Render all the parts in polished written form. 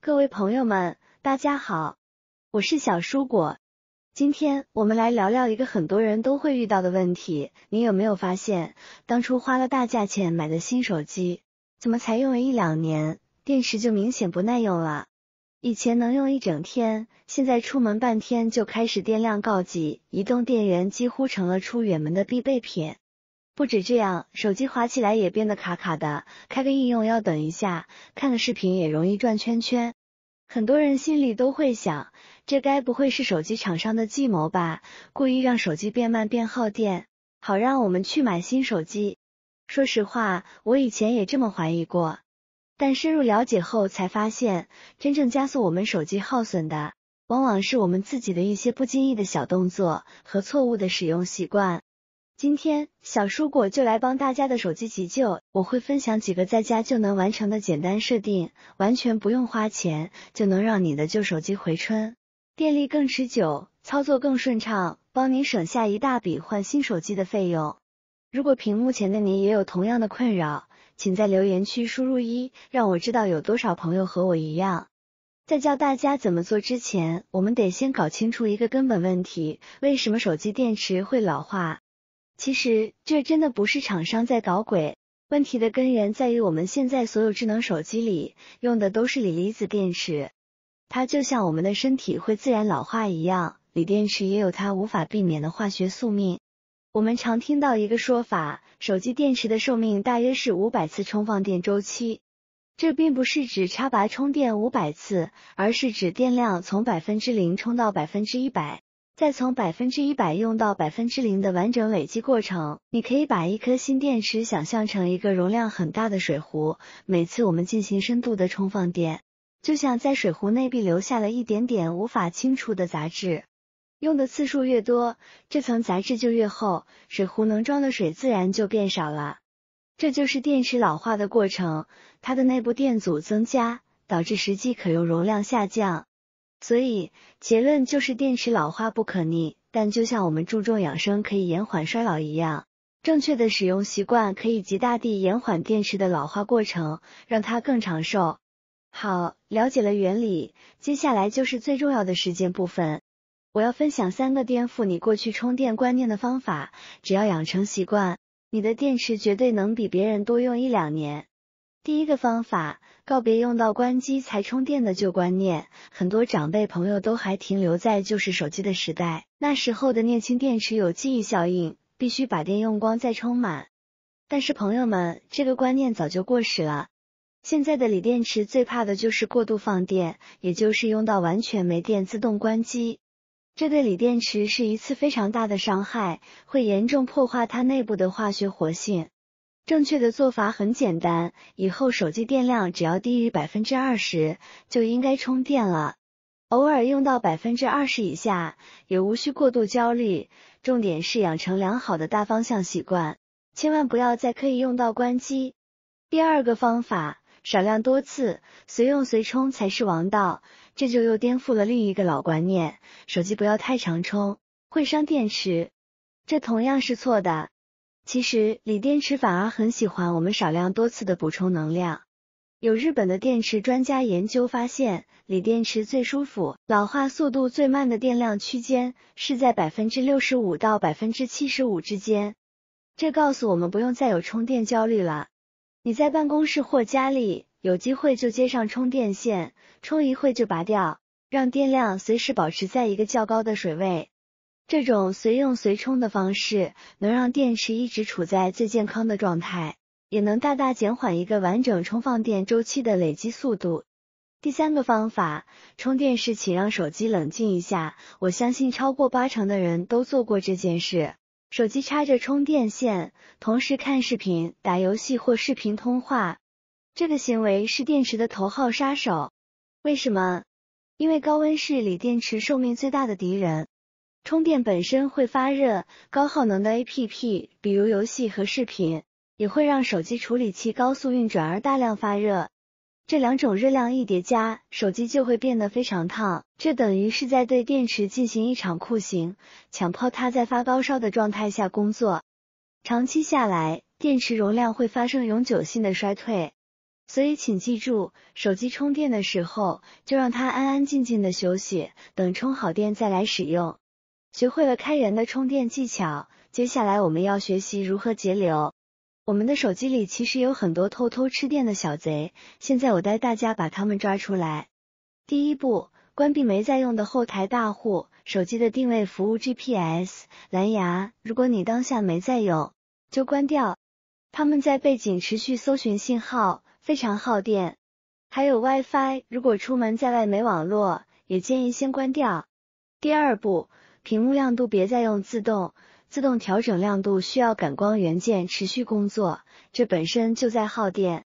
各位朋友们，大家好，我是小蔬果。今天我们来聊聊一个很多人都会遇到的问题，你有没有发现，当初花了大价钱买的新手机，怎么才用了1-2年，电池就明显不耐用了？以前能用一整天，现在出门半天就开始电量告急，移动电源几乎成了出远门的必备品。不止这样，手机滑起来也变得卡卡的，开个应用要等一下，看个视频也容易转圈圈。很多人心里都会想，这该不会是手机厂商的计谋吧？故意让手机变慢变耗电，好让我们去买新手机。说实话，我以前也这么怀疑过，但深入了解后才发现，真正加速我们手机耗损的，往往是我们自己的一些不经意的小动作和错误的使用习惯。今天小蔬果就来帮大家的手机急救，我会分享几个在家就能完成的简单设定，完全不用花钱，就能让你的旧手机回春，电力更持久，操作更顺畅，帮你省下一大笔换新手机的费用。如果屏幕前的你也有同样的困扰，请在留言区输入1，让我知道有多少朋友和我一样。在教大家怎么做之前，我们得先搞清楚一个根本问题，为什么手机电池会老化？其实这真的不是厂商在搞鬼，问题的根源在于我们现在所有智能手机里用的都是锂离子电池，它就像我们的身体会自然老化一样，锂电池也有它无法避免的化学宿命。我们常听到一个说法，手机电池的寿命大约是500次充放电周期，这并不是指插拔充电500次，而是指电量从0%充到100%。再从100%用到0%的完整累积过程。你可以把一颗新电池想象成一个容量很大的水壶，每次我们进行深度的充放电，就像在水壶内壁留下了一点点无法清除的杂质。用的次数越多，这层杂质就越厚，水壶能装的水自然就变少了。这就是电池老化的过程，它的内部电阻增加，导致实际可用容量下降。所以结论就是电池老化不可逆，但就像我们注重养生可以延缓衰老一样，正确的使用习惯可以极大地延缓电池的老化过程，让它更长寿。好，了解了原理，接下来就是最重要的实践部分。我要分享3个颠覆你过去充电观念的方法，只要养成习惯，你的电池绝对能比别人多用1-2年。第一个方法，告别用到关机才充电的旧观念，很多长辈朋友都还停留在旧式手机的时代，那时候的镍氢电池有记忆效应，必须把电用光再充满。但是朋友们，这个观念早就过时了。现在的锂电池最怕的就是过度放电，也就是用到完全没电自动关机。这对锂电池是一次非常大的伤害，会严重破坏它内部的化学活性。正确的做法很简单，以后手机电量只要低于20%，就应该充电了。偶尔用到20%以下，也无需过度焦虑，重点是养成良好的大方向习惯，千万不要再刻意用到关机。第二个方法，少量多次，随用随充才是王道，这就又颠覆了另一个老观念，手机不要太常充，会伤电池。这同样是错的。其实锂电池反而很喜欢我们少量多次的补充能量。有日本的电池专家研究发现，锂电池最舒服、老化速度最慢的电量区间是在65%到75%之间。这告诉我们不用再有充电焦虑了。你在办公室或家里，有机会就接上充电线，充一会就拔掉，让电量随时保持在一个较高的水位。这种随用随充的方式，能让电池一直处在最健康的状态，也能大大减缓一个完整充放电周期的累积速度。第3个方法，充电时请让手机冷静一下，我相信超过80%的人都做过这件事。手机插着充电线，同时看视频、打游戏或视频通话，这个行为是电池的头号杀手。为什么？因为高温是锂电池寿命最大的敌人。充电本身会发热，高耗能的 APP， 比如游戏和视频，也会让手机处理器高速运转而大量发热。这2种热量一叠加，手机就会变得非常烫，这等于是在对电池进行一场酷刑，强迫它在发高烧的状态下工作。长期下来，电池容量会发生永久性的衰退。所以请记住，手机充电的时候，就让它安安静静的休息，等充好电再来使用。学会了开源的充电技巧，接下来我们要学习如何节流。我们的手机里其实有很多偷吃电的小贼，现在我带大家把它们抓出来。第一步，关闭没在用的后台大户，手机的定位服务 GPS、蓝牙，如果你当下没在用，就关掉。它们在背景持续搜寻信号，非常耗电。还有 WiFi， 如果出门在外没网络，也建议先关掉。第二步，屏幕亮度别再用自动调整亮度需要感光元件持续工作，这本身就在耗电，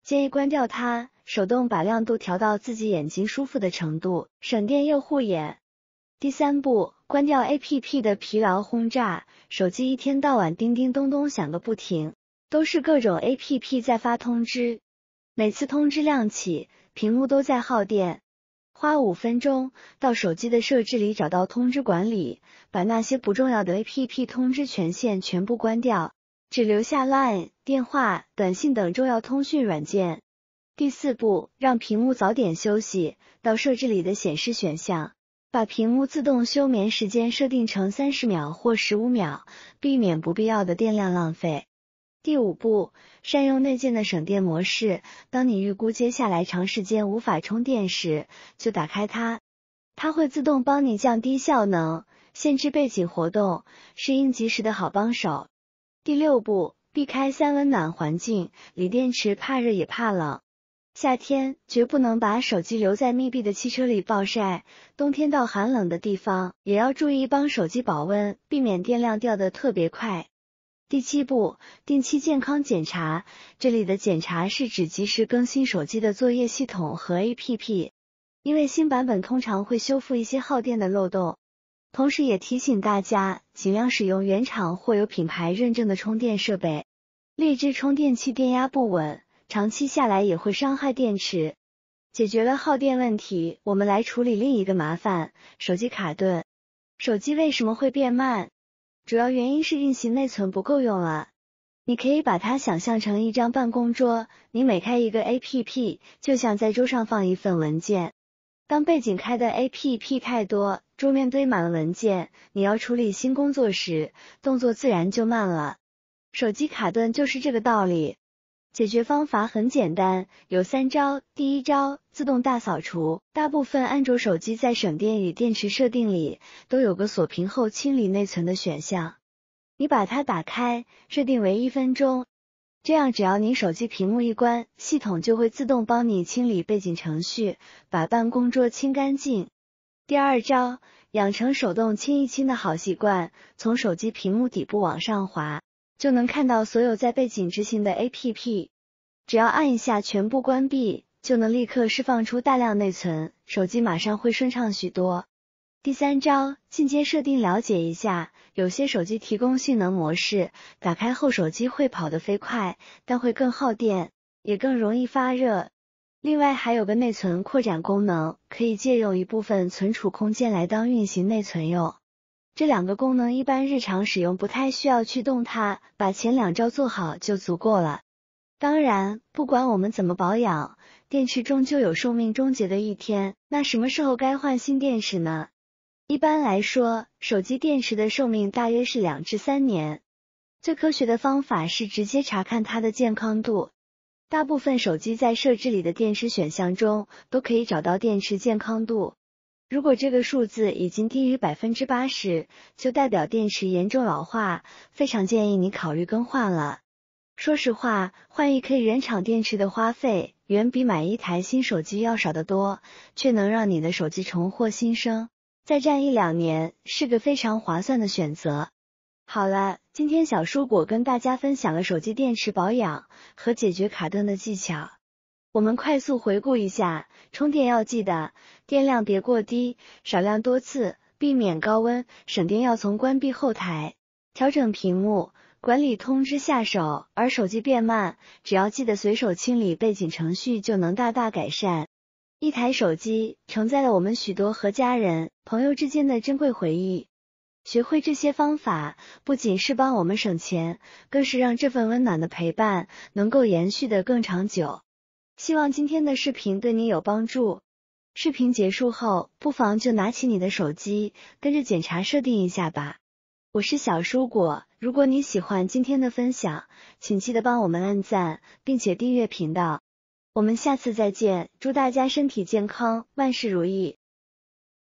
建议关掉它，手动把亮度调到自己眼睛舒服的程度，省电又护眼。第三步，关掉 APP 的疲劳轰炸，手机一天到晚叮叮咚咚响个不停，都是各种 APP 在发通知，每次通知亮起，屏幕都在耗电。花5分钟到手机的设置里找到通知管理，把那些不重要的 APP 通知权限全部关掉，只留下 LINE、电话、短信等重要通讯软件。第四步，让屏幕早点休息，到设置里的显示选项，把屏幕自动休眠时间设定成30秒或15秒，避免不必要的电量浪费。第五步，善用内建的省电模式，当你预估接下来长时间无法充电时，就打开它，它会自动帮你降低效能，限制背景活动，是应急时的好帮手。第六步，避开三温暖环境，锂电池怕热也怕冷。夏天绝不能把手机留在密闭的汽车里暴晒，冬天到寒冷的地方也要注意帮手机保温，避免电量掉得特别快。第七步，定期健康检查，这里的检查是指及时更新手机的作业系统和 APP， 因为新版本通常会修复一些耗电的漏洞。同时也提醒大家，尽量使用原厂或有品牌认证的充电设备，劣质充电器电压不稳，长期下来也会伤害电池。解决了耗电问题，我们来处理另一个麻烦，手机卡顿。手机为什么会变慢？主要原因是运行内存不够用了。你可以把它想象成一张办公桌，你每开一个 APP， 就像在桌上放一份文件。当背景开的 APP 太多，桌面堆满了文件，你要处理新工作时，动作自然就慢了。手机卡顿就是这个道理。解决方法很简单，有3招。第一招，自动大扫除。大部分安卓手机在省电与电池设定里都有个锁屏后清理内存的选项，你把它打开，设定为1分钟，这样只要你手机屏幕一关，系统就会自动帮你清理背景程序，把办公桌清干净。第二招，养成手动清一清的好习惯，从手机屏幕底部往上滑，就能看到所有在背景执行的 APP， 只要按一下全部关闭，就能立刻释放出大量内存，手机马上会顺畅许多。第三招，进阶设定了解一下，有些手机提供性能模式，打开后手机会跑得飞快，但会更耗电，也更容易发热。另外还有个内存扩展功能，可以借用一部分存储空间来当运行内存用。这2个功能一般日常使用不太需要去动它，把前2招做好就足够了。当然，不管我们怎么保养，电池终究有寿命终结的一天，那什么时候该换新电池呢？一般来说，手机电池的寿命大约是2至3年。最科学的方法是直接查看它的健康度。大部分手机在设置里的电池选项中都可以找到电池健康度。如果这个数字已经低于 80%， 就代表电池严重老化，非常建议你考虑更换了。说实话，换一颗原厂电池的花费远比买一台新手机要少得多，却能让你的手机重获新生，再战1-2年，是个非常划算的选择。好了，今天小蔬果跟大家分享了手机电池保养和解决卡顿的技巧。我们快速回顾一下，充电要记得，电量别过低，少量多次，避免高温，省电要从关闭后台，调整屏幕，管理通知下手，而手机变慢，只要记得随手清理背景程序就能大大改善。一台手机承载了我们许多和家人、朋友之间的珍贵回忆。学会这些方法，不仅是帮我们省钱，更是让这份温暖的陪伴能够延续得更长久。希望今天的视频对你有帮助。视频结束后，不妨就拿起你的手机，跟着检查设定一下吧。我是小蔬果，如果你喜欢今天的分享，请记得帮我们按赞，并且订阅频道。我们下次再见，祝大家身体健康，万事如意。